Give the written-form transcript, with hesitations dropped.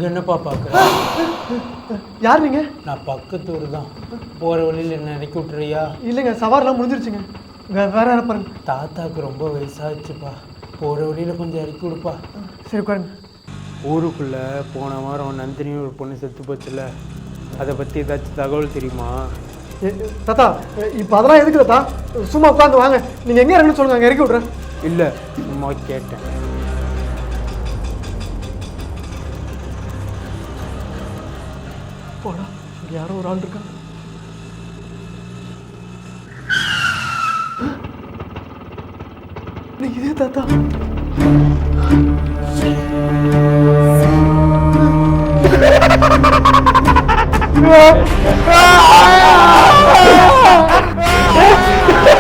அங்கே என்னப்பா பார்க்குற? யார் நீங்க? நான் பக்கத்து ஊர் தான். போகிற வழியில் என்ன இறக்கி விட்டுறியா? இல்லைங்க, சவாரிலாம் முடிஞ்சிருச்சுங்க. வேற யாரை பாருங்க. தாத்தாவுக்கு ரொம்ப வயசாச்சுப்பா. போகிற வழியில் கொஞ்சம் இறக்கி விடுப்பா. சரி உட்காருங்க. ஊருக்குள்ளே போன வாரம் நந்தினியும் ஒரு பொண்ணு செத்து போச்சுல, அதை பற்றி ஏதாச்சும் தகவல் தெரியுமா? தாத்தா இப்போ அதெல்லாம் எதுக்கு தாத்தா? சும்மா உட்காந்து வாங்க. நீங்கள் எங்கே இறங்குன்னு சொல்லுங்க, அங்கே இறக்கி விட்றேன். இல்லை, சும்மா கேட்டேன். போடா, இங்கே யாரோ ஒரு ஆள் இருக்காங்க. இதே தாத்தா.